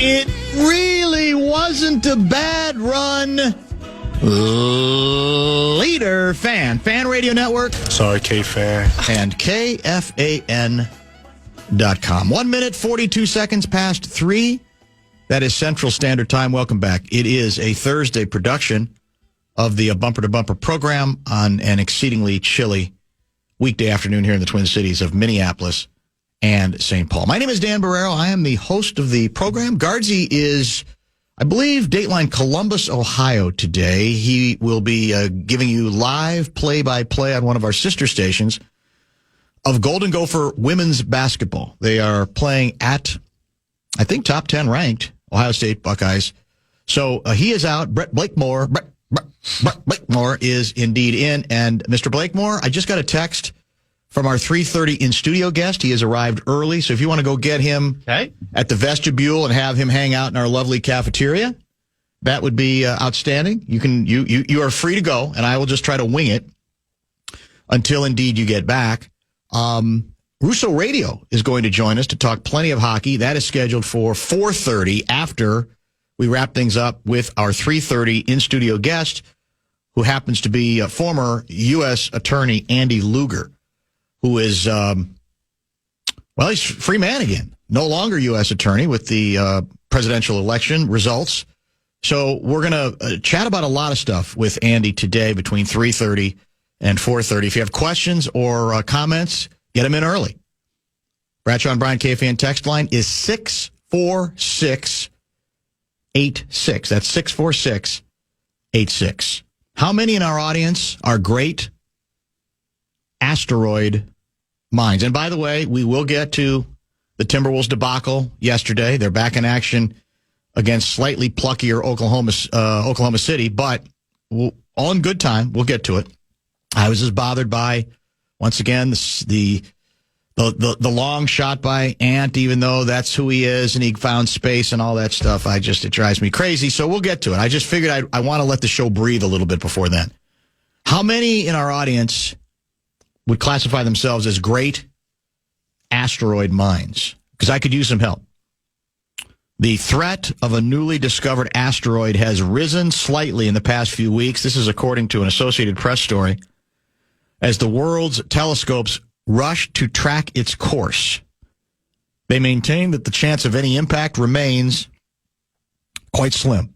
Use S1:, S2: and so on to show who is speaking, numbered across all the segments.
S1: It really wasn't a bad run. Leader Fan Radio Network.
S2: Sorry, KFAN.
S1: And KFAN.com. 1 minute, 42 seconds past 3. That is Central Standard Time. Welcome back. It is a Thursday production of the Bumper to Bumper program on an exceedingly chilly weekday afternoon here in the Twin Cities of Minneapolis and St. Paul. My name is Dan Barreiro. I am the host of the program. Guardsy is, I believe, Dateline Columbus, Ohio today. He will be giving you live play-by-play on one of our sister stations of Golden Gopher women's basketball. They are playing at, I think, top 10 ranked Ohio State Buckeyes. So he is out. Brett Blakemore is indeed in. And Mr. Blakemore, I just got a text from our 3:30 in-studio guest. He has arrived early, so if you want to go get him at the vestibule and have him hang out in our lovely cafeteria, that would be outstanding. You are free to go, and I will just try to wing it until indeed you get back. Russo Radio is going to join us to talk plenty of hockey. That is scheduled for 4:30 after we wrap things up with our 3:30 in-studio guest, who happens to be former U.S. Attorney Andy Lugar, who is, he's free man again. No longer U.S. Attorney with the presidential election results. So we're going to chat about a lot of stuff with Andy today between 3:30 and 4:30. If you have questions or comments, get them in early. Bradshaw and Brian KFAN text line is 64686. That's 64686. How many in our audience are great Asteroid minds? And by the way, we will get to the Timberwolves debacle yesterday. They're back in action against slightly pluckier Oklahoma City, but all in good time. We'll get to it. I was just bothered by, once again, the long shot by Ant, even though that's who he is and he found space and all that stuff. It drives me crazy. So we'll get to it. I just figured I want to let the show breathe a little bit before then. How many in our audience would classify themselves as great asteroid minds? Because I could use some help. The threat of a newly discovered asteroid has risen slightly in the past few weeks. This is according to an Associated Press story. As the world's telescopes rush to track its course, they maintain that the chance of any impact remains quite slim.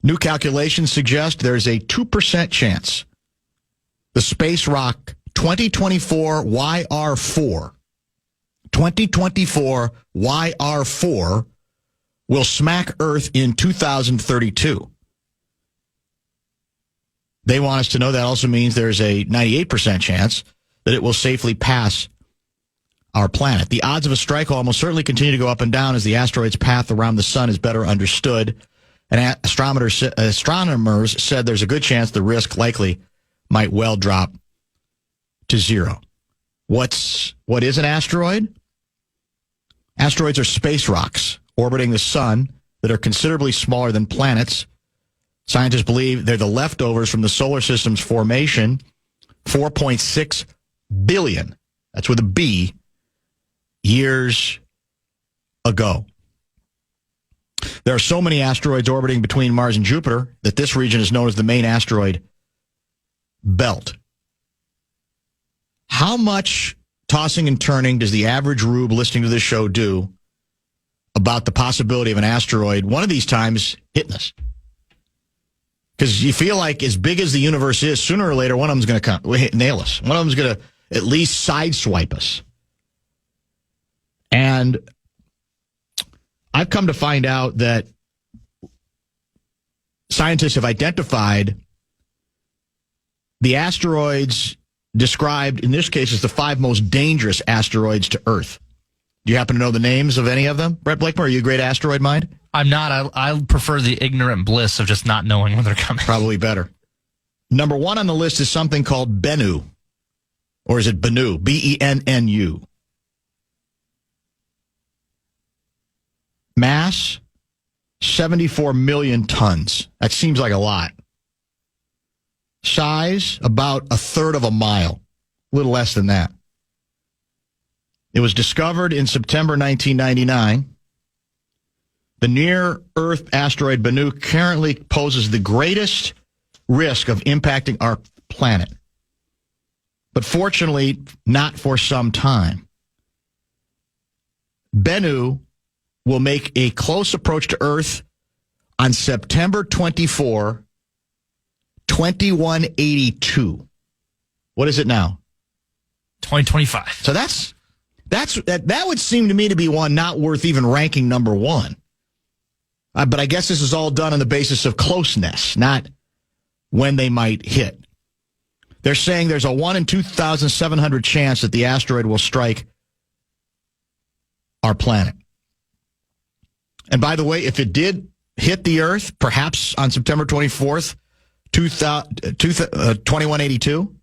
S1: New calculations suggest there's a 2% chance the space rock 2024 YR4 will smack Earth in 2032. They want us to know that also means there's a 98% chance that it will safely pass our planet. The odds of a strike will almost certainly continue to go up and down as the asteroid's path around the sun is better understood. And astronomers said there's a good chance the risk likely might well drop to zero. What is an asteroid? Asteroids are space rocks orbiting the sun that are considerably smaller than planets. Scientists believe they're the leftovers from the solar system's formation 4.6 billion, that's with a B, years ago. There are so many asteroids orbiting between Mars and Jupiter that this region is known as the main asteroid belt. How much tossing and turning does the average rube listening to this show do about the possibility of an asteroid one of these times hitting us? Because you feel like as big as the universe is, sooner or later, one of them's going to nail us. One of them's going to at least sideswipe us. And I've come to find out that scientists have identified the asteroids described in this case as the 5 most dangerous asteroids to Earth. Do you happen to know the names of any of them? Brett Blakemore, are you a great asteroid mind?
S3: I'm not. I prefer the ignorant bliss of just not knowing when they're coming.
S1: Probably better. Number 1 on the list is something called Bennu. Or is it Bennu? B-E-N-N-U. Mass, 74 million tons. That seems like a lot. Size, about a third of a mile. A little less than that. It was discovered in September 1999 The near-Earth asteroid Bennu currently poses the greatest risk of impacting our planet. But fortunately, not for some time. Bennu will make a close approach to Earth on September 24, 2182. What is it now?
S3: 2025.
S1: So that would seem to me to be one not worth even ranking number one. But I guess this is all done on the basis of closeness, not when they might hit. They're saying there's a 1 in 2,700 chance that the asteroid will strike our planet. And by the way, if it did hit the Earth, perhaps on September 24th, 2182,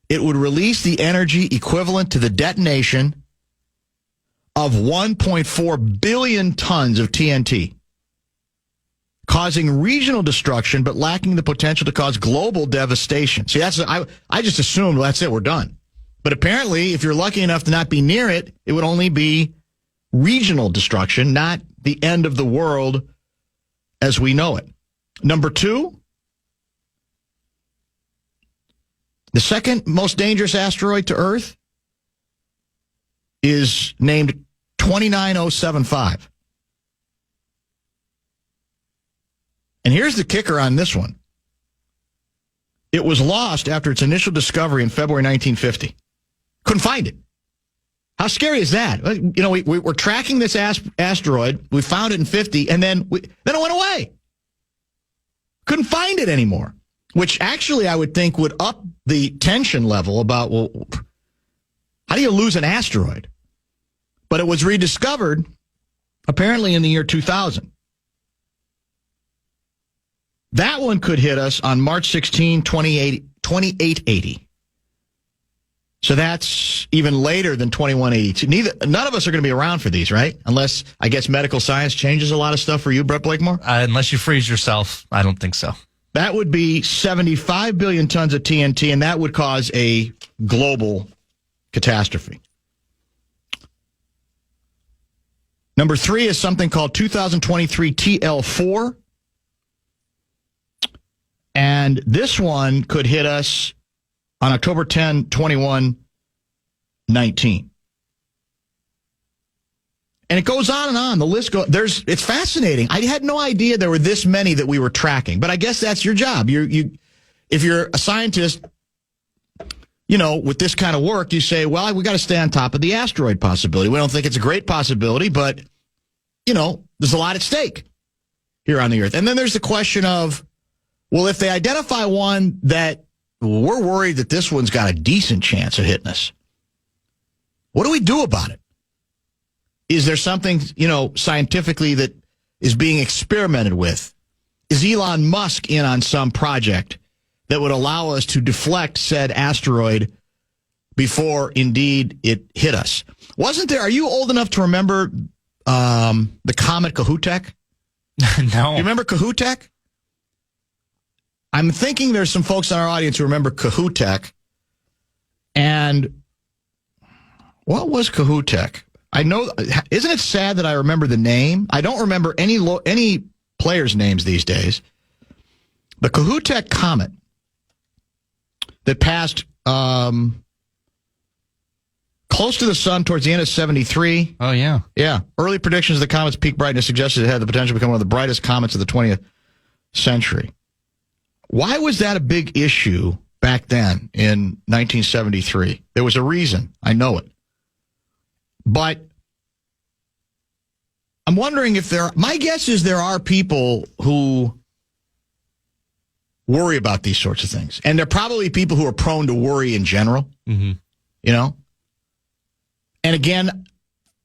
S1: it would release the energy equivalent to the detonation of 1.4 billion tons of TNT, causing regional destruction but lacking the potential to cause global devastation. See, I just assumed, well, that's it, we're done. But apparently, if you're lucky enough to not be near it, it would only be regional destruction, not the end of the world as we know it. Number two, the second most dangerous asteroid to Earth is named 29075. And here's the kicker on this one. It was lost after its initial discovery in February 1950. Couldn't find it. How scary is that? You know, we're tracking this asteroid. We found it in 50, and then it went away. Couldn't find it anymore, which actually I would think would up the tension level about, well, how do you lose an asteroid? But it was rediscovered apparently in the year 2000. That one could hit us on March 16, 2880. So that's even later than 2182. None of us are going to be around for these, right? Unless, I guess, medical science changes a lot of stuff for you, Brett Blakemore?
S3: Unless you freeze yourself, I don't think so.
S1: That would be 75 billion tons of TNT, and that would cause a global catastrophe. Number three is something called 2023 TL4. And this one could hit us on October 10, 2119. And it goes on and on. The list goes. It's fascinating. I had no idea there were this many that we were tracking. But I guess that's your job. If you're a scientist, with this kind of work, you say, well, we got to stay on top of the asteroid possibility. We don't think it's a great possibility, but, there's a lot at stake here on the Earth. And then there's the question of, well, if they identify one that we're worried that this one's got a decent chance of hitting us, what do we do about it? Is there something, scientifically that is being experimented with? Is Elon Musk in on some project that would allow us to deflect said asteroid before indeed it hit us? Wasn't there, are you old enough to remember the comet Kahutek?
S3: No.
S1: You remember Kahutek? I'm thinking there's some folks in our audience who remember Kahutek. And what was Kahutek? I know, isn't it sad that I remember the name? I don't remember any players' names these days. The Kahutek comet that passed close to the sun towards the end of 73.
S3: Oh, yeah.
S1: Yeah. Early predictions of the comet's peak brightness suggested it had the potential to become one of the brightest comets of the 20th century. Why was that a big issue back then in 1973? There was a reason. I know it. But I'm wondering my guess is there are people who worry about these sorts of things. And they're probably people who are prone to worry in general, And again,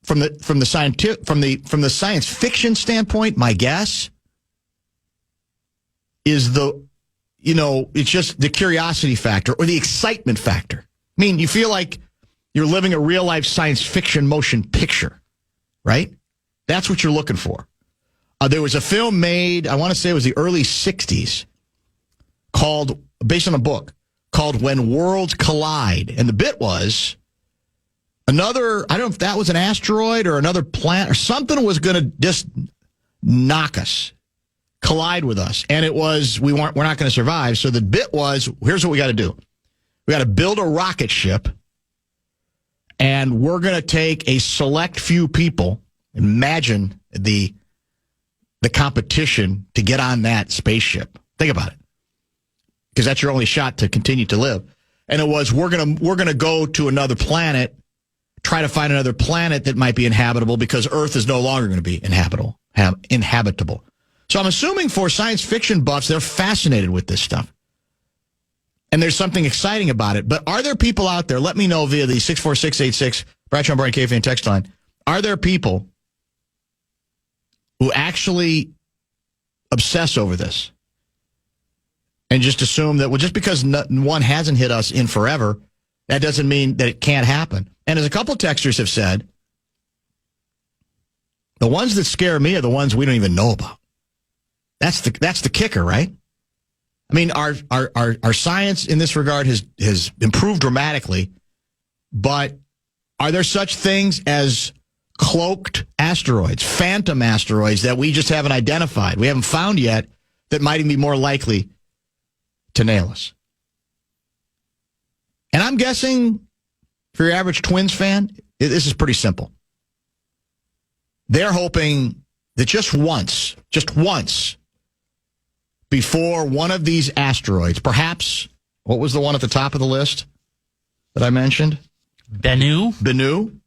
S1: from the science fiction standpoint, my guess is it's just the curiosity factor or the excitement factor. I mean, you feel like you're living a real-life science fiction motion picture, right? That's what you're looking for. There was a film made, I want to say it was the early 60s, based on a book, called When Worlds Collide. And the bit was I don't know if that was an asteroid or another planet or something was going to just knock us, collide with us. And it was, we're not going to survive. So the bit was, here's what we got to do. We got to build a rocket ship, and we're going to take a select few people. Imagine the competition to get on that spaceship. Think about it. Because that's your only shot to continue to live. And it was, we're gonna go to another planet, try to find another planet that might be inhabitable, because Earth is no longer going to be inhabitable. So I'm assuming for science fiction buffs, they're fascinated with this stuff. And there's something exciting about it. But are there people out there, let me know via the 64686 Bradshaw and Brian KFAN text line, are there people who actually obsess over this and just assume that, well, just because one hasn't hit us in forever, that doesn't mean that it can't happen? And as a couple texters have said, the ones that scare me are the ones we don't even know about. That's the kicker, right? I mean, our science in this regard has improved dramatically, but are there such things as cloaked asteroids, phantom asteroids that we just haven't identified, we haven't found yet, that might even be more likely to nail us? And I'm guessing for your average Twins fan, this is pretty simple. They're hoping that just once, before one of these asteroids, perhaps, what was the one at the top of the list that I mentioned? Bennu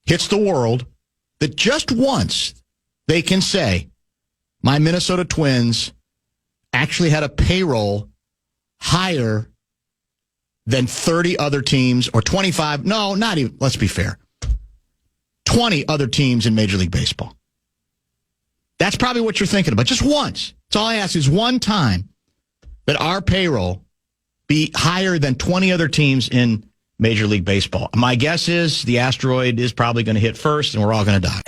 S1: hits the world, that just once they can say, my Minnesota Twins actually had a payroll higher than 30 other teams, or 25, no, not even, let's be fair, 20 other teams in Major League Baseball. That's probably what you're thinking about. Just once. That's all I ask, is one time that our payroll be higher than 20 other teams in Major League Baseball. My guess is the asteroid is probably going to hit first, and we're all going to die.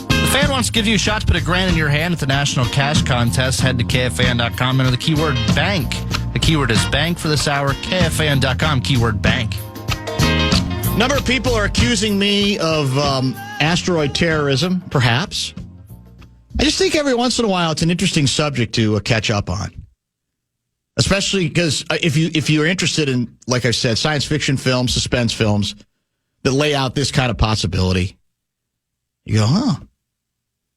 S3: The Fan wants to give you a shot to put $1,000 in your hand at the National Cash Contest. Head to KFAN.com, enter the keyword bank. The keyword is bank for this hour. KFAN.com, keyword bank.
S1: A number of people are accusing me of asteroid terrorism, perhaps. I just think every once in a while it's an interesting subject to catch up on. Especially because if you're interested in, like I said, science fiction films, suspense films that lay out this kind of possibility, you go,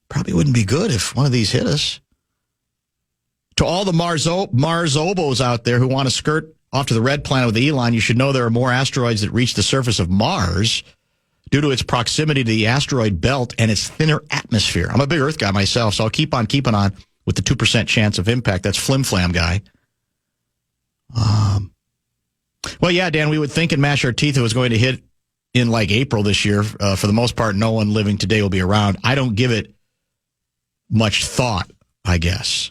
S1: probably wouldn't be good if one of these hit us. To all the Mars-obos out there who want to skirt off to the red planet with Elon, you should know there are more asteroids that reach the surface of Mars due to its proximity to the asteroid belt and its thinner atmosphere. I'm a big Earth guy myself, so I'll keep on keeping on with the 2% chance of impact. That's flim-flam guy. Well, yeah, Dan, we would think and mash our teeth it was going to hit in like April this year. For the most part, no one living today will be around. I don't give it much thought, I guess.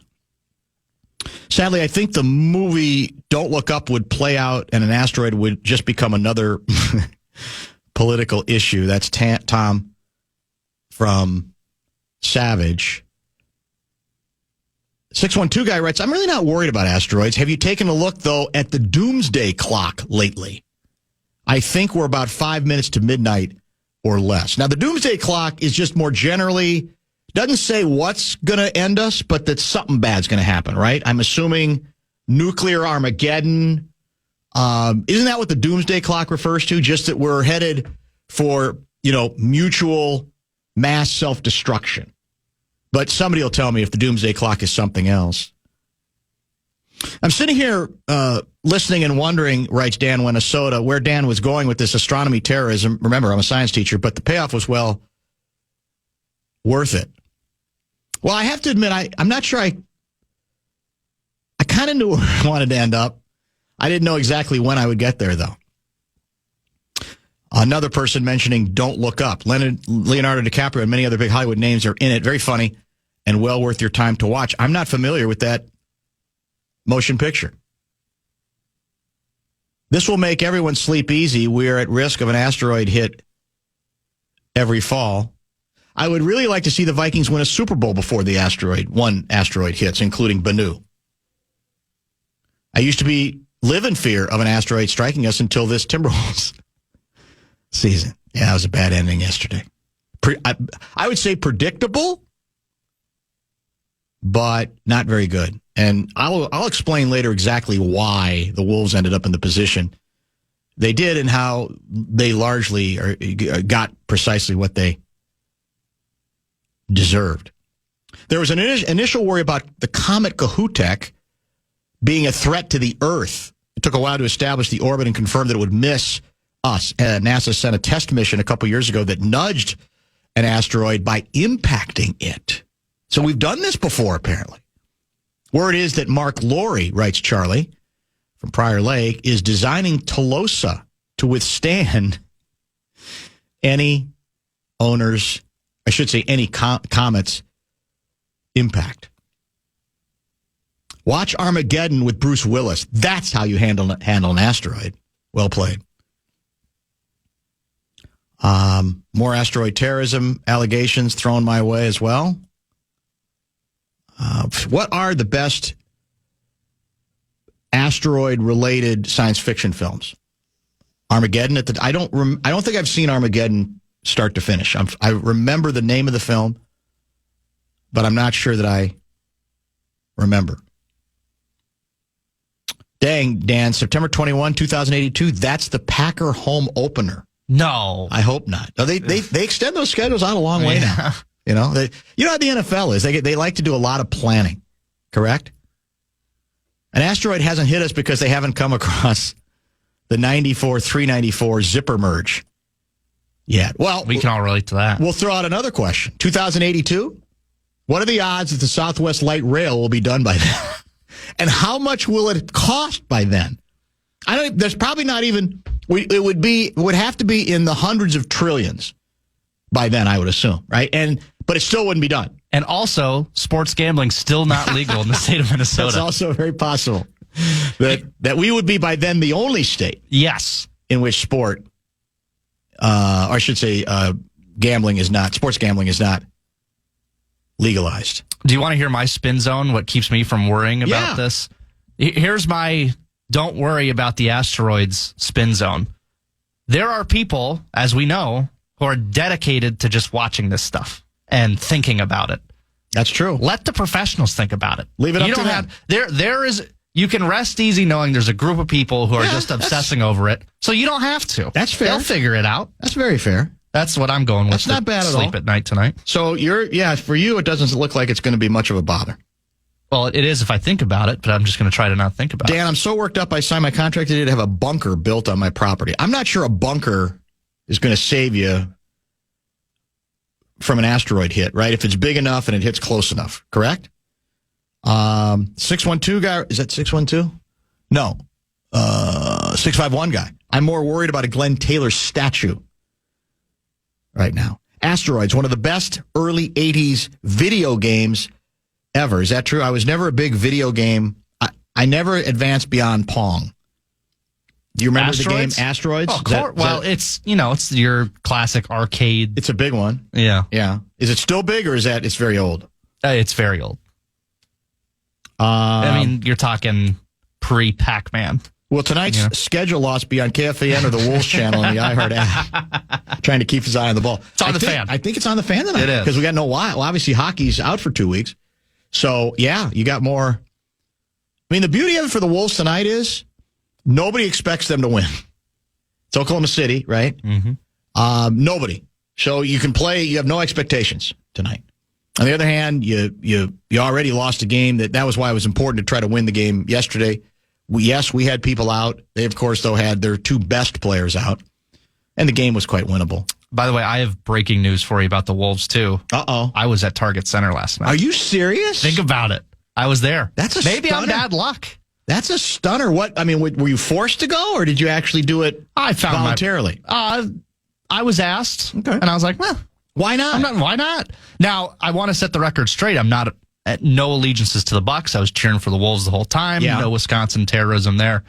S1: Sadly, I think the movie Don't Look Up would play out and an asteroid would just become another political issue. That's Tom from Savage. 612 guy writes, I'm really not worried about asteroids. Have you taken a look, though, at the doomsday clock lately? I think we're about 5 minutes to midnight or less. Now, the doomsday clock is just more generally, doesn't say what's going to end us, but that something bad's going to happen, right? I'm assuming nuclear Armageddon. Isn't that what the doomsday clock refers to? Just that we're headed for, mutual mass self-destruction. But somebody will tell me if the doomsday clock is something else. I'm sitting here listening and wondering, writes Dan Minnesota, where Dan was going with this astronomy terrorism. Remember, I'm a science teacher, but the payoff was well worth it. Well, I have to admit, I'm not sure I kind of knew where I wanted to end up. I didn't know exactly when I would get there, though. Another person mentioning Don't Look Up. Leonardo DiCaprio and many other big Hollywood names are in it. Very funny and well worth your time to watch. I'm not familiar with that motion picture. This will make everyone sleep easy. We're at risk of an asteroid hit every fall. I would really like to see the Vikings win a Super Bowl before one asteroid hits, including Bennu. I used to live in fear of an asteroid striking us until this Timberwolves season. Yeah, it was a bad ending yesterday. I would say predictable, but not very good. And I'll explain later exactly why the Wolves ended up in the position they did and how they largely got precisely what they deserved. There was an initial worry about the comet Kohoutek being a threat to the Earth. It took a while to establish the orbit and confirm that it would miss us. NASA sent a test mission a couple years ago that nudged an asteroid by impacting it. So we've done this before, apparently. Word is that Mark Laurie, writes Charlie from Prior Lake, is designing Tolosa to withstand any comet's impact. Watch Armageddon with Bruce Willis. That's how you handle an asteroid. Well played. More asteroid terrorism allegations thrown my way as well. What are the best asteroid-related science fiction films? Armageddon. I don't think I've seen Armageddon start to finish. I remember the name of the film, but I'm not sure that I remember. Dang, Dan, September 21, 2082, that's the Packer home opener.
S3: No.
S1: I hope not. No, they extend those schedules out a long way now. You know how the NFL is. They like to do a lot of planning, correct? An asteroid hasn't hit us because they haven't come across the 394 zipper merge yet. Well,
S3: we can all relate to that.
S1: We'll throw out another question. 2082, what are the odds that the Southwest Light Rail will be done by then? And how much will it cost by then? There's probably not even. It would have to be in the hundreds of trillions by then, I would assume, right? But it still wouldn't be done.
S3: And also, sports gambling still not legal in the state of Minnesota.
S1: That's also very possible that we would be by then the only state,
S3: yes,
S1: in which sports gambling is not legalized.
S3: Do you want to hear my spin zone? What keeps me from worrying about this? Here's my don't worry about the asteroids spin zone. There are people, as we know, who are dedicated to just watching this stuff and thinking about it.
S1: That's true.
S3: Let the professionals think about it.
S1: Leave it up to them.
S3: There is. You can rest easy knowing there's a group of people who are just obsessing over it. So you don't have to.
S1: That's fair.
S3: They'll figure it out.
S1: That's very fair.
S3: That's what I'm going with.
S1: That's not bad at all.
S3: Sleep at night tonight.
S1: So for you, it doesn't look like it's going to be much of a bother.
S3: Well, it is if I think about it, but I'm just going to try to not think about it.
S1: Dan, I'm so worked up. I signed my contract today to have a bunker built on my property. I'm not sure a bunker is going to save you from an asteroid hit, right? If it's big enough and it hits close enough, correct? 612 guy, is that 612? No. 651 guy. I'm more worried about a Glenn Taylor statue right now. Asteroids, one of the best early 80s video games ever. Is that true? I was never a big video game. I never advanced beyond Pong. Do you remember
S3: Asteroids?
S1: the game Asteroids?
S3: Oh, it's your classic arcade.
S1: It's a big one.
S3: Yeah.
S1: Yeah. Is it still big or it's very old?
S3: It's very old. You're talking pre-Pac-Man.
S1: Well, tonight's schedule loss be on KFAN or the Wolves channel in the iHeart app. Trying to keep his eye on the ball.
S3: It's on the fan.
S1: I think it's on the fan tonight.
S3: It is.
S1: Because we got no why. Well, obviously, hockey's out for 2 weeks. So, yeah, you got more. I mean, the beauty of it for the Wolves tonight is nobody expects them to win. It's Oklahoma City, right?
S3: Mm-hmm.
S1: Nobody. So you can play. You have no expectations tonight. On the other hand, you already lost a game. That was why it was important to try to win the game yesterday. We had people out. They, of course, though, had their two best players out. And the game was quite winnable.
S3: By the way, I have breaking news for you about the Wolves, too.
S1: Uh-oh.
S3: I was at Target Center last night.
S1: Are you serious?
S3: Think about it. I was there. Maybe
S1: stunner.
S3: I'm bad luck.
S1: That's a stunner. What? I mean, were you forced to go, or did you actually do it voluntarily?
S3: I was asked,
S1: okay.
S3: And I was like, well,
S1: why not?
S3: Why not? Now, I want to set the record straight. I'm not at no allegiances to the Bucks. I was cheering for the Wolves the whole time.
S1: Yeah.
S3: No Wisconsin terrorism there.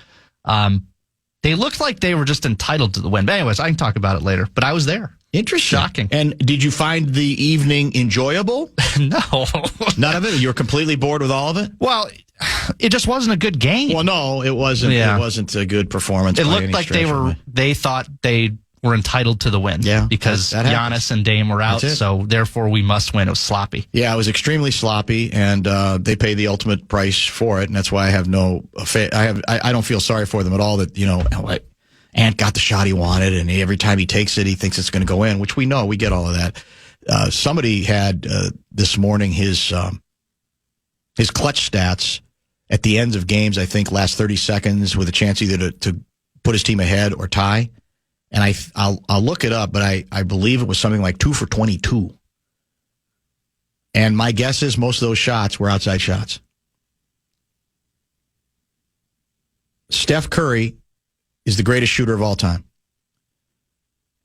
S3: They looked like they were just entitled to the win. But anyways, I can talk about it later. But I was there.
S1: Interesting.
S3: Shocking.
S1: And did you find the evening enjoyable?
S3: No.
S1: None of it? You were completely bored with all of it?
S3: Well, it just wasn't a good game.
S1: Well, no, it wasn't. Yeah. It wasn't a good performance.
S3: It looked like they thought they we're entitled to the win.
S1: Yeah,
S3: because
S1: that
S3: Giannis and Dame were out, so therefore we must win. It was sloppy.
S1: Yeah, it was extremely sloppy, and they pay the ultimate price for it, and that's why I have I don't feel sorry for them at all. That Ant got the shot he wanted, and every time he takes it, he thinks it's going to go in, which we know. We get all of that. Somebody had this morning his clutch stats at the ends of games, I think, last 30 seconds with a chance either to put his team ahead or tie. And I'll look it up, but I believe it was something like 2 for 22. And my guess is most of those shots were outside shots. Steph Curry is the greatest shooter of all time.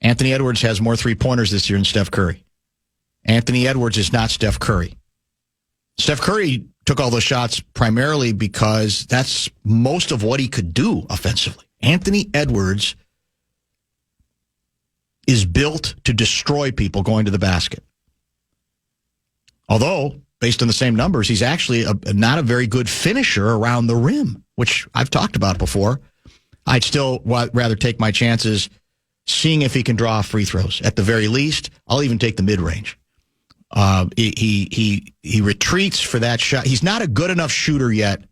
S1: Anthony Edwards has more three-pointers this year than Steph Curry. Anthony Edwards is not Steph Curry. Steph Curry took all those shots primarily because that's most of what he could do offensively. Anthony Edwards is built to destroy people going to the basket. Although, based on the same numbers, he's actually not a very good finisher around the rim, which I've talked about before. I'd still rather take my chances seeing if he can draw free throws. At the very least, I'll even take the mid-range. He retreats for that shot. He's not a good enough shooter yet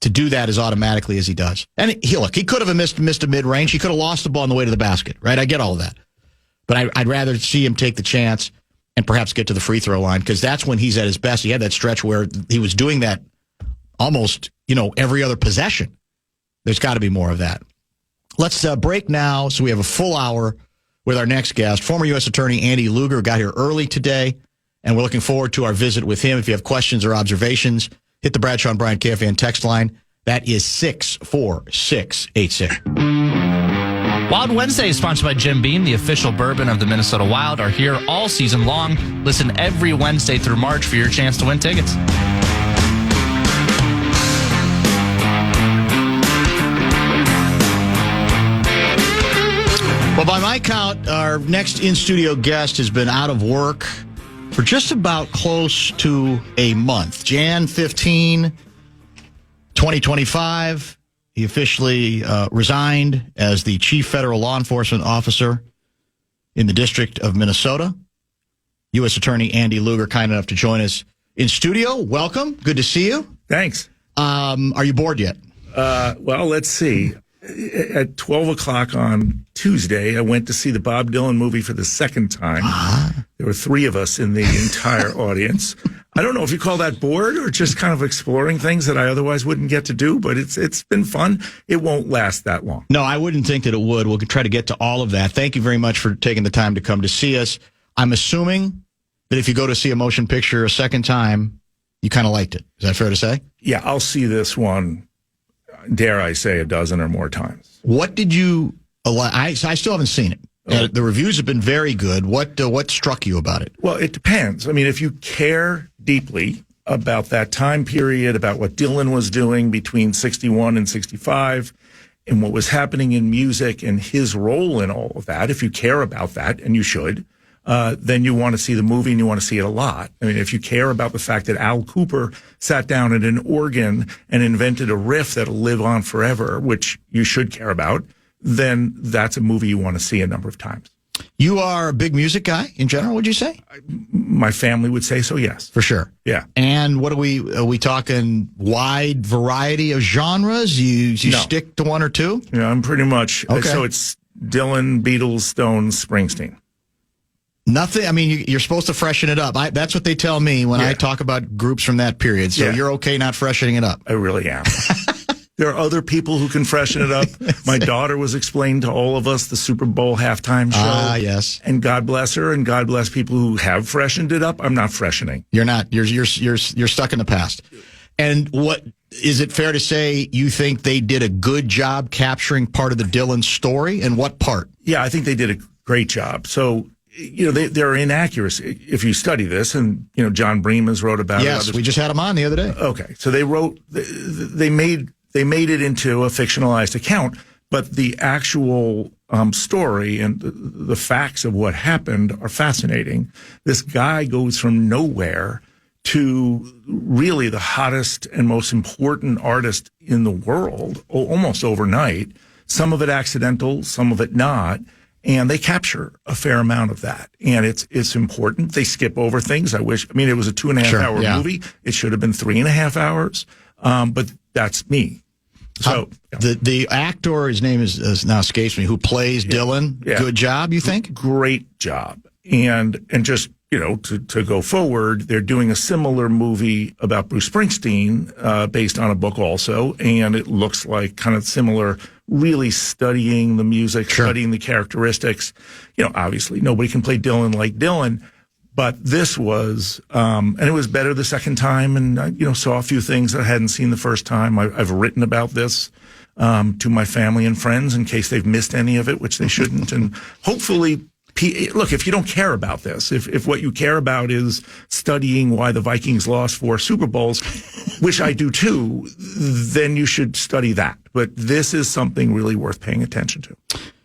S1: to do that as automatically as he does. And he could have missed a mid-range. He could have lost the ball on the way to the basket, right? I get all of that. But I'd rather see him take the chance and perhaps get to the free throw line, because that's when he's at his best. He had that stretch where he was doing that almost, every other possession. There's got to be more of that. Let's break now so we have a full hour with our next guest, former U.S. Attorney Andy Lugar, got here early today, and we're looking forward to our visit with him. If you have questions or observations, hit the Bradshaw and Bryant KFAN text line. That is 64686.
S3: Wild Wednesday is sponsored by Jim Beam. The official bourbon of the Minnesota Wild are here all season long. Listen every Wednesday through March for your chance to win tickets.
S1: Well, by my count, our next in-studio guest has been out of work for just about close to a month. Jan 15, 2025, he officially resigned as the chief federal law enforcement officer in the District of Minnesota. U.S. Attorney Andy Lugar, kind enough to join us in studio. Welcome. Good to see you.
S2: Thanks.
S1: Are you bored yet?
S2: Well, let's see. At 12 o'clock on Tuesday, I went to see the Bob Dylan movie for the second time. There were 3 of us in the entire audience. I don't know if you call that bored or just kind of exploring things that I otherwise wouldn't get to do, but it's been fun. It won't last that long.
S1: No, I wouldn't think that it would. We'll try to get to all of that. Thank you very much for taking the time to come to see us. I'm assuming that if you go to see a motion picture a second time, you kind of liked it. Is that fair to say?
S2: Yeah, I'll see this one, dare I say, a dozen or more times.
S1: What did you... I still haven't seen it. The reviews have been very good. What struck you about it?
S2: Well, it depends. I mean, if you care deeply about that time period, about what Dylan was doing between 61 and 65, and what was happening in music and his role in all of that, if you care about that, and you should, then you want to see the movie and you want to see it a lot. I mean, if you care about the fact that Al Cooper sat down at an organ and invented a riff that'll live on forever, which you should care about, then that's a movie you want to see a number of times.
S1: You are a big music guy in general, would you say?
S2: My family would say so, yes.
S1: For sure.
S2: Yeah.
S1: And what are we talking wide variety of genres? You
S2: No.
S1: stick to one or two?
S2: Yeah, I'm pretty much.
S1: Okay.
S2: So it's Dylan, Beatles, Stones, Springsteen.
S1: Nothing. I mean, you're supposed to freshen it up. That's what they tell me when I talk about groups from that period. So you're okay not freshening it up.
S2: I really am. There are other people who can freshen it up. My daughter was explaining to all of us the Super Bowl halftime show.
S1: Ah, yes.
S2: And God bless her, and God bless people who have freshened it up. I'm not freshening.
S1: You're not. You're stuck in the past. And what is it fair to say you think they did a good job capturing part of the Dylan story? And what part?
S2: Yeah, I think they did a great job. So, there are inaccuracies if you study this, and John Bremas wrote about it.
S1: Yes, we just had him on the other day.
S2: Okay, so they made it into a fictionalized account, but the actual story and the facts of what happened are fascinating. This guy goes from nowhere to really the hottest and most important artist in the world almost overnight. Some of it accidental, some of it not. And they capture a fair amount of that. And it's important. They skip over things. It was a 2.5 hour movie. It should have been 3.5 hours. But that's me. So
S1: the actor, his name is now escapes me, who plays Dylan. Yeah. Good job, you think?
S2: Great job. And just, to go forward, they're doing a similar movie about Bruce Springsteen, based on a book also. And it looks like kind of similar, really studying the music, studying the characteristics. Obviously nobody can play Dylan like Dylan, but this was, and it was better the second time. And I, saw a few things that I hadn't seen the first time. I've written about this, to my family and friends in case they've missed any of it, which they shouldn't. And hopefully, look, if you don't care about this, if what you care about is studying why the Vikings lost 4 Super Bowls, which I do too, then you should study that. But this is something really worth paying attention to.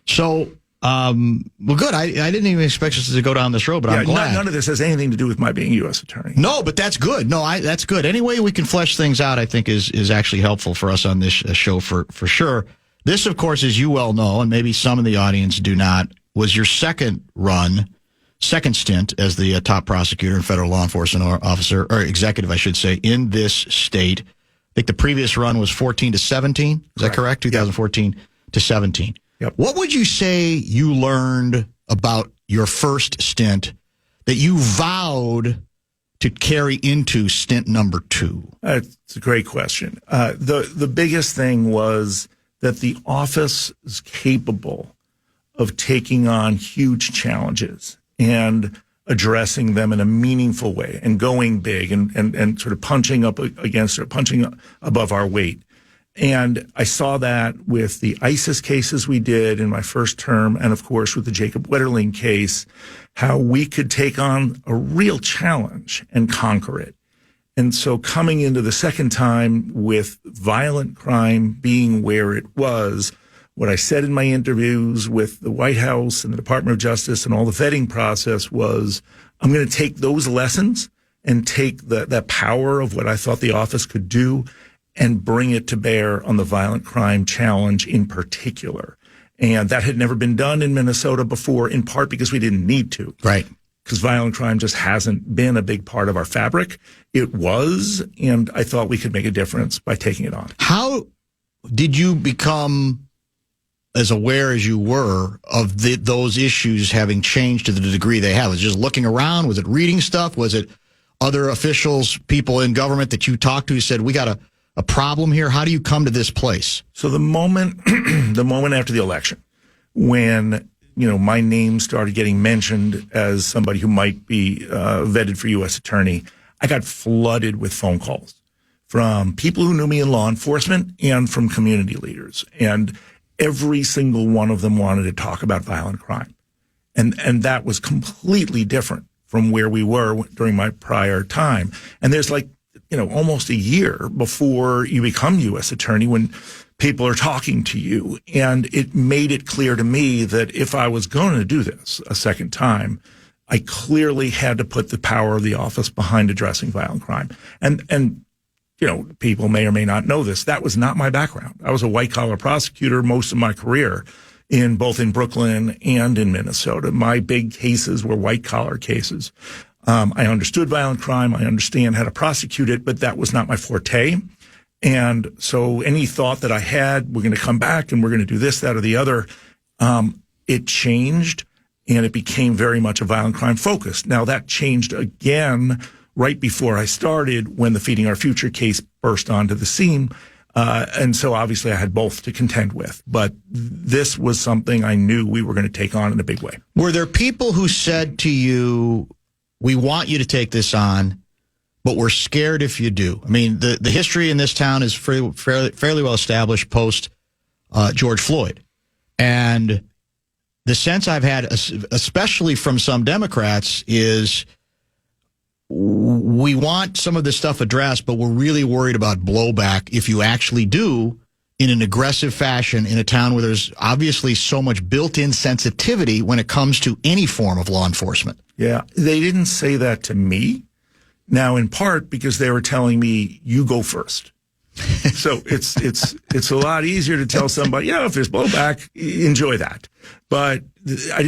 S1: So, well, good. I didn't even expect us to go down this road, but I'm glad.
S2: None of this has anything to do with my being U.S. attorney.
S1: No, but that's good. No, that's good. Any way we can flesh things out, I think, is actually helpful for us on this show for sure. This, of course, as you well know, and maybe some of the audience do not, was your second stint as the top prosecutor and federal law enforcement officer, or executive, I should say, in this state. I think the previous run was 14 to 17. Is that correct? 2014 to 17.
S2: Yep.
S1: What would you say you learned about your first stint that you vowed to carry into stint number 2?
S2: It's a great question. The biggest thing was that the office is capable of taking on huge challenges and addressing them in a meaningful way and going big and sort of punching up against or punching above our weight. And I saw that with the ISIS cases we did in my first term, and of course with the Jacob Wetterling case, how we could take on a real challenge and conquer it. And so coming into the second time with violent crime being where it was, what I said in my interviews with the White House and the Department of Justice and all the vetting process was, I'm going to take those lessons and take that power of what I thought the office could do and bring it to bear on the violent crime challenge in particular. And that had never been done in Minnesota before, in part because we didn't need to.
S1: Right.
S2: Because violent crime just hasn't been a big part of our fabric. It was, and I thought we could make a difference by taking it on.
S1: How did you become as aware as you were of those issues having changed to the degree they have? Was it just looking around? Was it reading stuff? Was it other officials, people in government that you talked to who said, we got a problem here? How do you come to this place?
S2: So the moment after the election, when, my name started getting mentioned as somebody who might be vetted for U.S. attorney, I got flooded with phone calls from people who knew me in law enforcement and from community leaders. And every single one of them wanted to talk about violent crime. And that was completely different from where we were during my prior time. And there's almost a year before you become U.S. attorney when people are talking to you. And it made it clear to me that if I was going to do this a second time, I clearly had to put the power of the office behind addressing violent crime. And people may or may not know this. That was not my background. I was a white-collar prosecutor most of my career, both in Brooklyn and in Minnesota. My big cases were white-collar cases. I understood violent crime. I understand how to prosecute it, but that was not my forte. And so any thought that I had, we're going to come back and we're going to do this, that, or the other, it changed, and it became very much a violent crime focus. Now, that changed again right before I started when the Feeding Our Future case burst onto the scene. And so obviously I had both to contend with. But this was something I knew we were going to take on in a big way.
S1: Were there people who said to you, we want you to take this on, but we're scared if you do? I mean, the history in this town is fairly well established post George Floyd. And the sense I've had, especially from some Democrats, is we want some of this stuff addressed, but we're really worried about blowback if you actually do in an aggressive fashion in a town where there's obviously so much built-in sensitivity when it comes to any form of law enforcement.
S2: Yeah, they didn't say that to me. Now, in part because they were telling me, you go first. So it's a lot easier to tell somebody, if there's blowback, enjoy that. But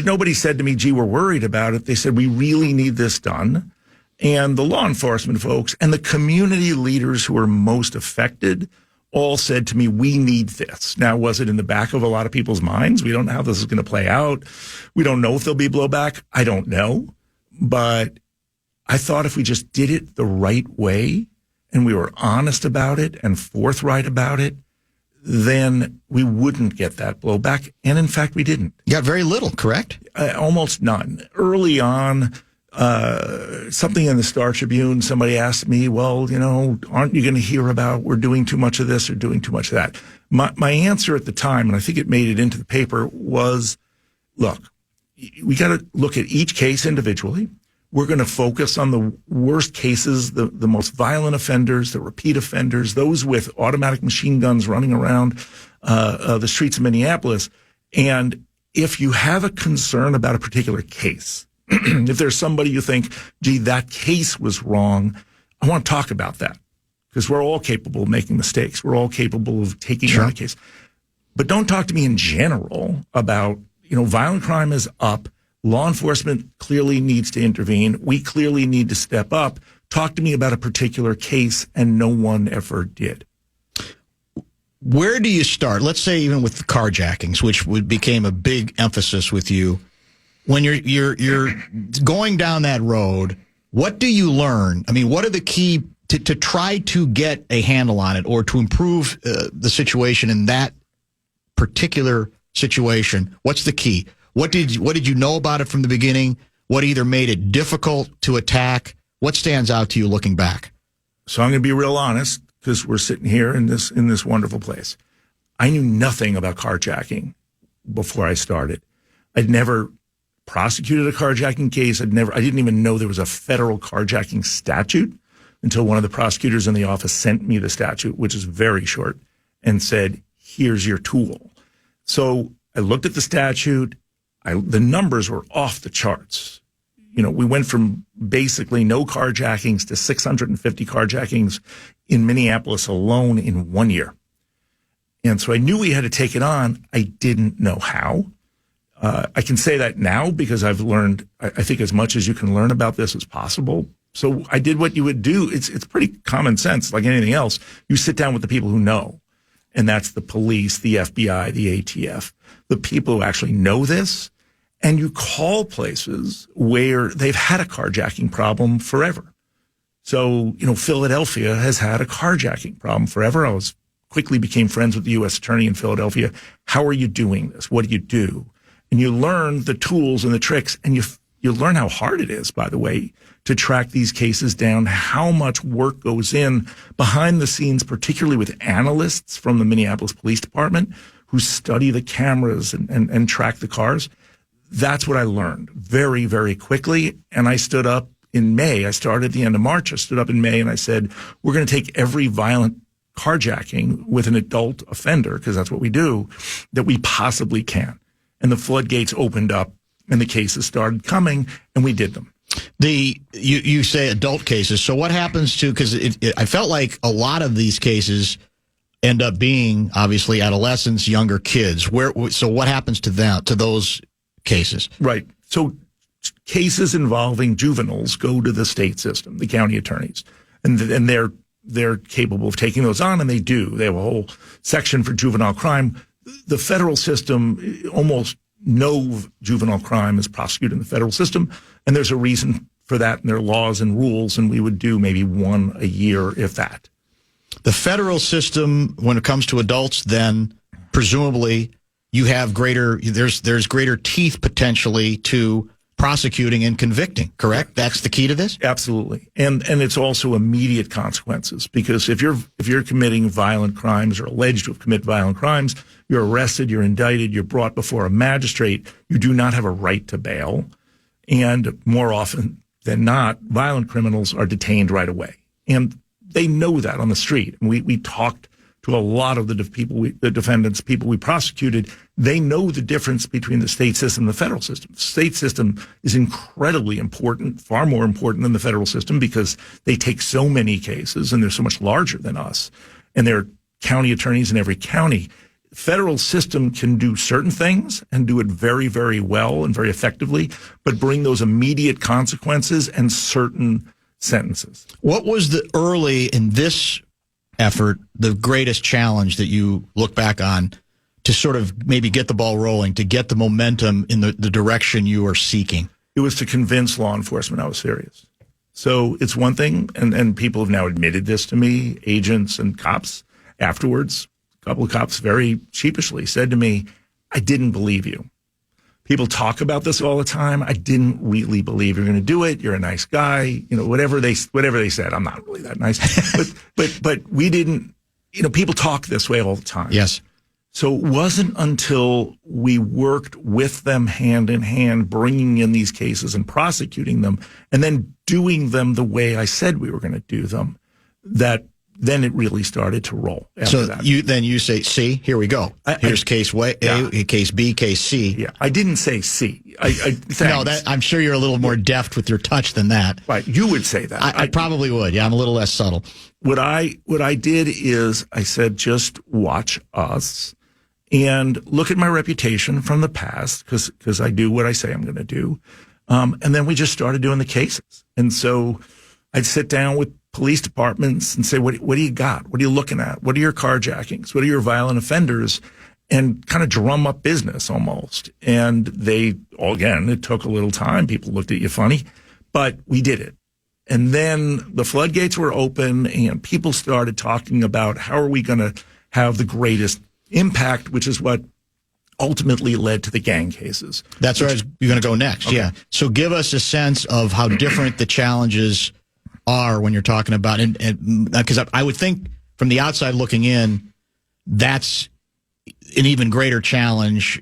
S2: nobody said to me, gee, we're worried about it. They said, we really need this done. And the law enforcement folks and the community leaders who are most affected all said to me, we need this. Now, was it in the back of a lot of people's minds? We don't know how this is going to play out. We don't know if there'll be blowback. I don't know. But I thought if we just did it the right way and we were honest about it and forthright about it, then we wouldn't get that blowback. And in fact, we didn't.
S1: You got very little, correct?
S2: Almost none. Early on, something in the Star Tribune, somebody asked me, well, aren't you going to hear about we're doing too much of this or doing too much of that? My answer at the time, and I think it made it into the paper, was, look, we got to look at each case individually. We're going to focus on the worst cases, the most violent offenders, the repeat offenders, those with automatic machine guns running around the streets of Minneapolis. And if you have a concern about a particular case, if there's somebody you think, gee, that case was wrong, I want to talk about that because we're all capable of making mistakes. We're all capable of taking on a case. But don't talk to me in general about, violent crime is up. Law enforcement clearly needs to intervene. We clearly need to step up. Talk to me about a particular case, and no one ever did.
S1: Where do you start? Let's say even with the carjackings, which became a big emphasis with you. When you're going down that road, what do you learn? I mean, what are the key to try to get a handle on it or to improve the situation in that particular situation? What's the key? What did you know about it from the beginning? What either made it difficult to attack? What stands out to you looking back?
S2: So I'm going to be real honest because we're sitting here in this wonderful place. I knew nothing about carjacking before I started. I'd never prosecuted a carjacking case. I didn't even know there was a federal carjacking statute until one of the prosecutors in the office sent me the statute, which is very short, and said, here's your tool. So I looked at the statute. The numbers were off the charts. We went from basically no carjackings to 650 carjackings in Minneapolis alone in 1 year. And so I knew we had to take it on. I didn't know how. I can say that now because I've learned, I think, as much as you can learn about this as possible. So I did what you would do. It's pretty common sense, like anything else. You sit down with the people who know, and that's the police, the FBI, the ATF, the people who actually know this. And you call places where they've had a carjacking problem forever. So, Philadelphia has had a carjacking problem forever. I quickly became friends with the U.S. attorney in Philadelphia. How are you doing this? What do you do? And you learn the tools and the tricks, and you learn how hard it is, by the way, to track these cases down, how much work goes in behind the scenes, particularly with analysts from the Minneapolis Police Department who study the cameras and track the cars. That's what I learned very, very quickly. And I stood up in May. I started at the end of March. I stood up in May and I said, we're going to take every violent carjacking with an adult offender, because that's what we do, that we possibly can. And the floodgates opened up and the cases started coming, and we did them. You say adult cases. So what happens to, because I felt like a lot of these cases end up being obviously adolescents, younger kids. So what happens to them, to those cases? Right. So cases involving juveniles go to the state system, the county attorneys, and they're capable of taking those on, and they do. They have a whole section for juvenile crime. The federal system, almost no juvenile crime is prosecuted in the federal system, and there's a reason for that, and there are laws and rules, and we would do maybe one a year, if that.
S1: The federal system, when it comes to adults, then presumably you have there's greater teeth potentially to prosecuting and convicting, correct? That's the key to this?
S2: Absolutely. And it's also immediate consequences, because if you're committing violent crimes or alleged to have committed violent crimes, you're arrested, you're indicted, you're brought before a magistrate, you do not have a right to bail. And more often than not, violent criminals are detained right away. And they know that on the street. And we talked to a lot of the defendants, people we prosecuted. They know the difference between the state system and the federal system. The state system is incredibly important, far more important than the federal system, because they take so many cases and they're so much larger than us. and there are county attorneys in every county. Federal system can do certain things and do it very, very well and very effectively, but bring those immediate consequences and certain sentences.
S1: What was the early in this effort, the greatest challenge that you look back on to sort of maybe get the ball rolling, to get the momentum in the direction you are seeking?
S2: It was to convince law enforcement I was serious. So it's one thing, and people have now admitted this to me, agents and cops afterwards. A couple of cops very sheepishly said to me, I didn't believe you. People talk about this all the time. I didn't really believe you're going to do it. You're a nice guy. Whatever they said. I'm not really that nice. but we didn't, people talk this way all the time.
S1: Yes.
S2: So it wasn't until we worked with them hand in hand, bringing in these cases and prosecuting them, and then doing them the way I said we were going to do them, that then it really started to roll.
S1: So you say, see, here we go. Here's case A, case B, case C.
S2: Yeah, I didn't say C.
S1: No, I'm sure you're a little more deft with your touch than that.
S2: Right, you would say that.
S1: I probably would. Yeah, I'm a little less subtle.
S2: What I did is I said, just watch us and look at my reputation from the past, because I do what I say I'm going to do. And then we just started doing the cases. And so I'd sit down with police departments and say, what do you got? What are you looking at? What are your carjackings? What are your violent offenders? And kind of drum up business almost. And it took a little time. People looked at you funny, but we did it. And then the floodgates were open and people started talking about how are we going to have the greatest impact, which is what ultimately led to the gang cases.
S1: That's where you're going to go next. Okay. Yeah. So give us a sense of how different the challenges are when you're talking about, and because I would think from the outside looking in, that's an even greater challenge.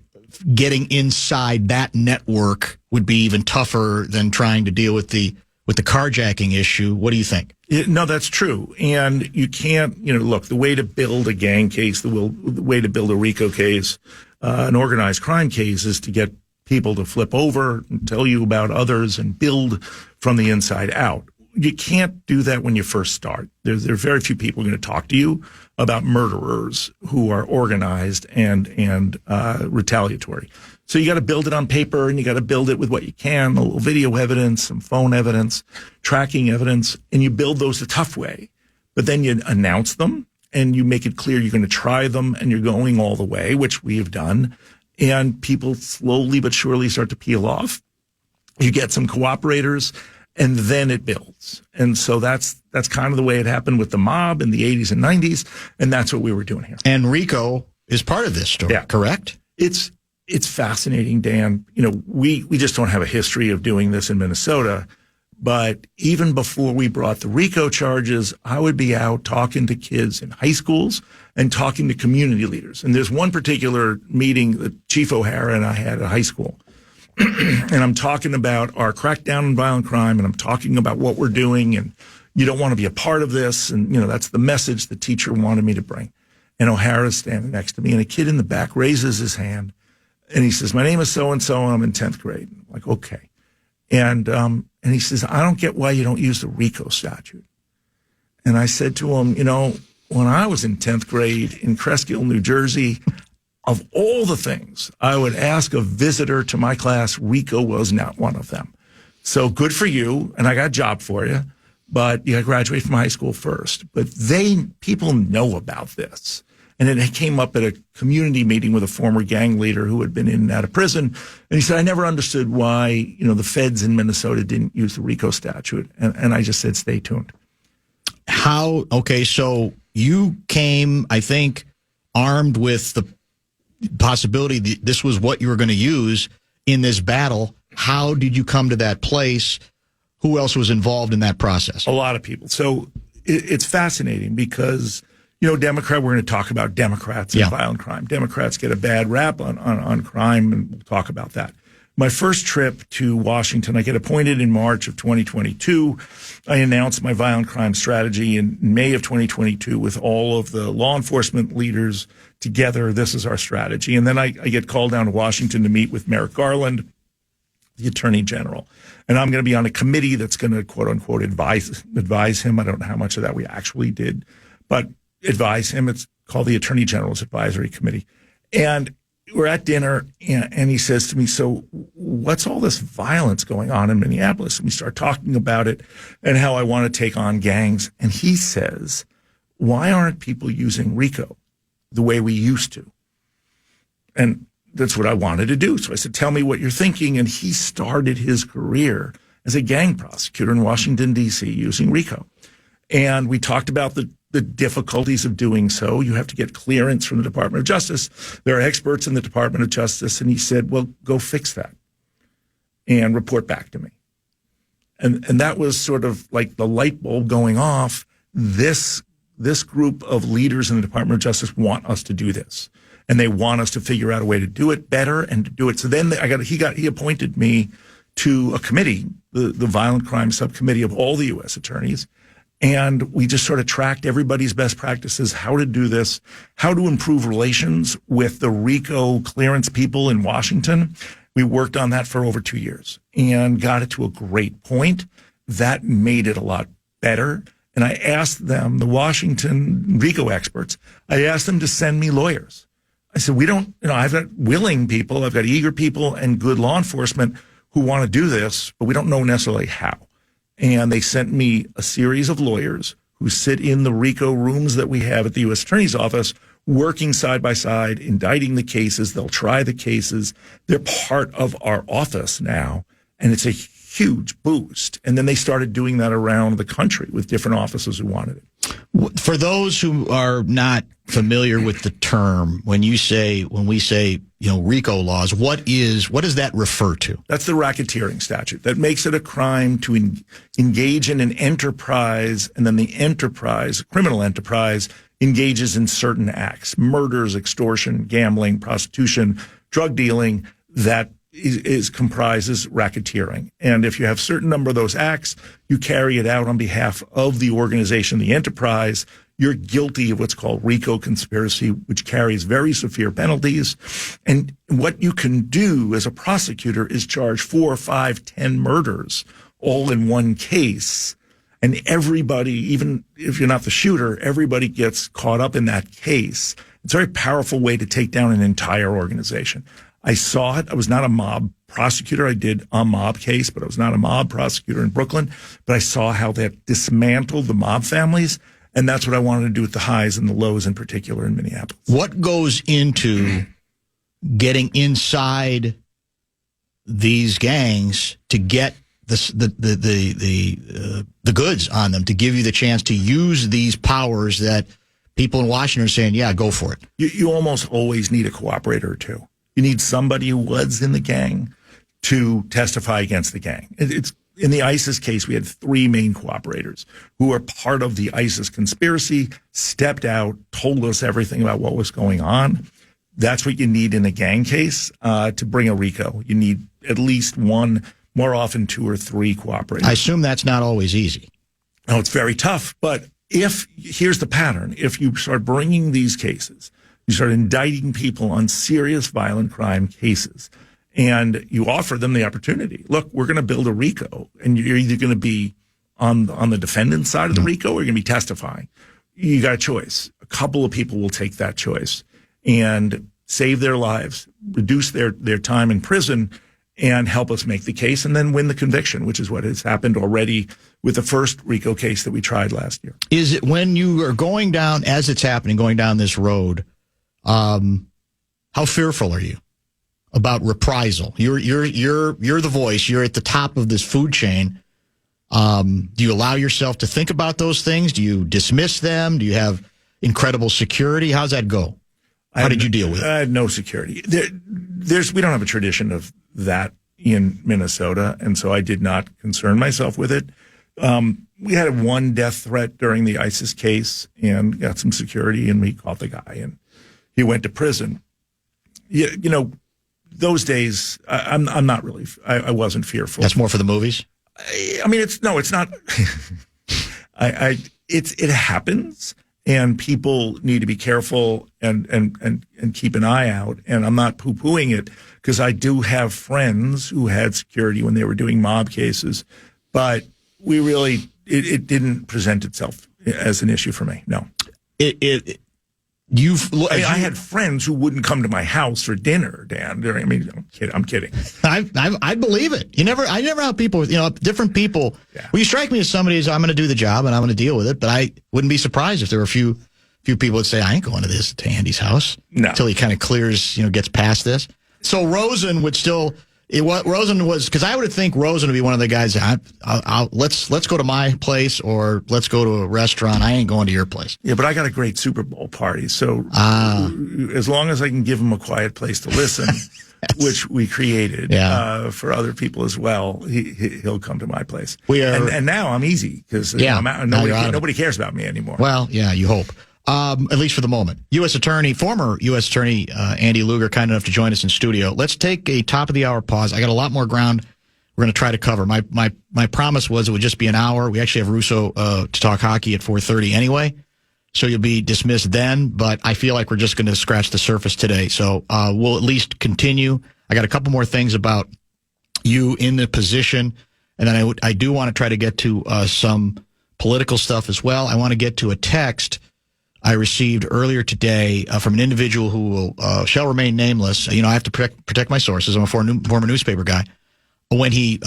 S1: Getting inside that network would be even tougher than trying to deal with the carjacking issue. What do you think?
S2: No, that's true. And you can't, look, the way to build a gang case, the way to build a RICO case, an organized crime case, is to get people to flip over and tell you about others and build from the inside out. You can't do that when you first start. There are very few people going to talk to you about murderers who are organized and retaliatory. So you got to build it on paper, and you got to build it with what you can, a little video evidence, some phone evidence, tracking evidence, and you build those the tough way. But then you announce them, and you make it clear you're going to try them, and you're going all the way, which we have done. And people slowly but surely start to peel off. You get some cooperators, and then it builds. And so that's kind of the way it happened with the mob in the 80s and 90s, and that's what we were doing here.
S1: And RICO is part of this story, correct?
S2: It's fascinating, Dan. We just don't have a history of doing this in Minnesota. But even before we brought the RICO charges, I would be out talking to kids in high schools and talking to community leaders. And there's one particular meeting that Chief O'Hara and I had at high school. And I'm talking about our crackdown on violent crime, and I'm talking about what we're doing, and you don't want to be a part of this. And, that's the message the teacher wanted me to bring. And O'Hara's standing next to me, and a kid in the back raises his hand, and he says, my name is so-and-so, and I'm in 10th grade. I'm like, okay. And he says, I don't get why you don't use the RICO statute. And I said to him, when I was in 10th grade in Cresskill, New Jersey, of all the things I would ask a visitor to my class, RICO was not one of them. So good for you, and I got a job for you, but you got to graduate from high school first. But people know about this. And it came up at a community meeting with a former gang leader who had been in and out of prison. And he said, I never understood why, the feds in Minnesota didn't use the RICO statute. And I just said, stay tuned.
S1: So you came, I think, armed with the possibility that this was what you were going to use in this battle. How did you come to that place? Who else was involved in that process?
S2: A lot of people. So it's fascinating because, we're going to talk about Democrats and violent crime. Democrats get a bad rap on crime, and we'll talk about that. My first trip to Washington, I get appointed in March of 2022. I announced my violent crime strategy in May of 2022 with all of the law enforcement leaders together. This is our strategy. And then I get called down to Washington to meet with Merrick Garland, the Attorney General. And I'm going to be on a committee that's going to, quote unquote, advise him. I don't know how much of that we actually did. But advise him. It's called the Attorney General's Advisory Committee. And we're at dinner, and he says to me, so what's all this violence going on in Minneapolis? And we start talking about it and how I want to take on gangs. And he says, why aren't people using RICO the way we used to? And that's what I wanted to do. So I said, tell me what you're thinking. And he started his career as a gang prosecutor in Washington, D.C., using RICO. And we talked about the difficulties of doing so. You have to get clearance from the Department of Justice. There are experts in the Department of Justice. And he said, well, go fix that and report back to me. And that was sort of like the light bulb going off. This group of leaders in the Department of Justice want us to do this. And they want us to figure out a way to do it better and to do it. So then he appointed me to a committee, the Violent Crime Subcommittee of all the U.S. attorneys. And we just sort of tracked everybody's best practices, how to do this, how to improve relations with the RICO clearance people in Washington. We worked on that for over 2 years and got it to a great point. That made it a lot better. And I asked them, the Washington RICO experts, I asked them to send me lawyers. I said, I've got willing people, I've got eager people and good law enforcement who want to do this, but we don't know necessarily how. And they sent me a series of lawyers who sit in the RICO rooms that we have at the U.S. Attorney's Office, working side by side, indicting the cases. They'll try the cases. They're part of our office now, and it's a huge boost. And then they started doing that around the country with different offices who wanted it.
S1: For those who are not familiar with the term, when we say, RICO laws, what does that refer to?
S2: That's the racketeering statute that makes it a crime to engage in an enterprise, and then the enterprise, criminal enterprise, engages in certain acts: murders, extortion, gambling, prostitution, drug dealing. That comprises racketeering. And if you have a certain number of those acts, you carry it out on behalf of the organization, the enterprise, you're guilty of what's called RICO conspiracy, which carries very severe penalties. And what you can do as a prosecutor is charge 4, 5, 10 murders all in one case. And everybody, even if you're not the shooter, everybody gets caught up in that case. It's a very powerful way to take down an entire organization. I saw it. I was not a mob prosecutor. I did a mob case, but I was not a mob prosecutor in Brooklyn. But I saw how that dismantled the mob families. And that's what I wanted to do with the highs and the lows, in particular in Minneapolis. What
S1: goes into getting inside these gangs to get the goods on them, to give you the chance to use these powers that people in Washington are saying, yeah, go for it?
S2: You almost always need a cooperator or two. You need somebody who was in the gang to testify against the gang. It's in the ISIS case, we had 3 main cooperators who were part of the ISIS conspiracy, stepped out, told us everything about what was going on. That's what you need in a gang case to bring a RICO. You need at least 1, more often 2 or 3 cooperators.
S1: I assume that's not always easy.
S2: No, it's very tough. But here's the pattern. If you start bringing these cases, you start indicting people on serious violent crime cases, and you offer them the opportunity. Look, we're going to build a RICO, and you're either going to be on the defendant's side of the RICO, or you're going to be testifying. You got a choice. A couple of people will take that choice and save their lives, reduce their time in prison, and help us make the case, and then win the conviction, which is what has happened already with the first RICO case that we tried last year.
S1: Is it when you are going down, as it's happening, going down this road, how fearful are you about reprisal? You're the voice. You're at the top of this food chain. Do you allow yourself to think about those things? Do you dismiss them? Do you have incredible security? How's that go? How did you deal with it?
S2: I had no security. We don't have a tradition of that in Minnesota, and so I did not concern myself with it. We had 1 death threat during the ISIS case and got some security, and we caught the guy, and he went to prison. Those days, I'm not really. I wasn't fearful.
S1: That's more for the movies.
S2: I mean, it's not. It happens, and people need to be careful and keep an eye out. And I'm not poo-pooing it, because I do have friends who had security when they were doing mob cases, but it didn't present itself as an issue for me. No. I had friends who wouldn't come to my house for dinner, Dan. I mean, I'm kidding.
S1: I believe it. I never have people, different people.
S2: Yeah.
S1: Well, you strike me as somebody who's, I'm going to do the job and I'm going to deal with it, but I wouldn't be surprised if there were a few people that say, I ain't going to Andy's house until he kind of clears, gets past this. So Rosen would still, because I would think Rosen would be one of the guys, let's go to my place or let's go to a restaurant. I ain't going to your place.
S2: Yeah, but I got a great Super Bowl party. So as long as I can give him a quiet place to listen, which we created for other people as well, he'll come to my place. And now I'm easy because nobody cares about me anymore.
S1: Well, yeah, you hope. At least for the moment. Former U.S. Attorney Andy Lugar, kind enough to join us in studio. Let's take a top of the hour pause. I got a lot more ground we're going to try to cover. My promise was it would just be an hour. We actually have Russo to talk hockey at 4:30 anyway, so you'll be dismissed then. But I feel like we're just going to scratch the surface today. So we'll at least continue. I got a couple more things about you in the position, and then I do want to try to get to some political stuff as well. I want to get to a text I received earlier today from an individual who shall remain nameless. I have to protect my sources. I'm a former newspaper guy. When he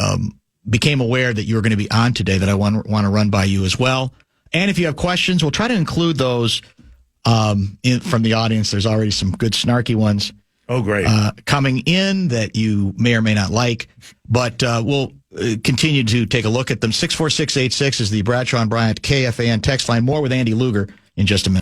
S1: became aware that you were going to be on today, that I want to run by you as well. And if you have questions, we'll try to include those from the audience. There's already some good snarky ones.
S2: Oh, great.
S1: Coming in that you may or may not like. But we'll continue to take a look at them. 64686 is the Bradshaw and Bryant KFAN text line. More with Andy Lugar in just a minute.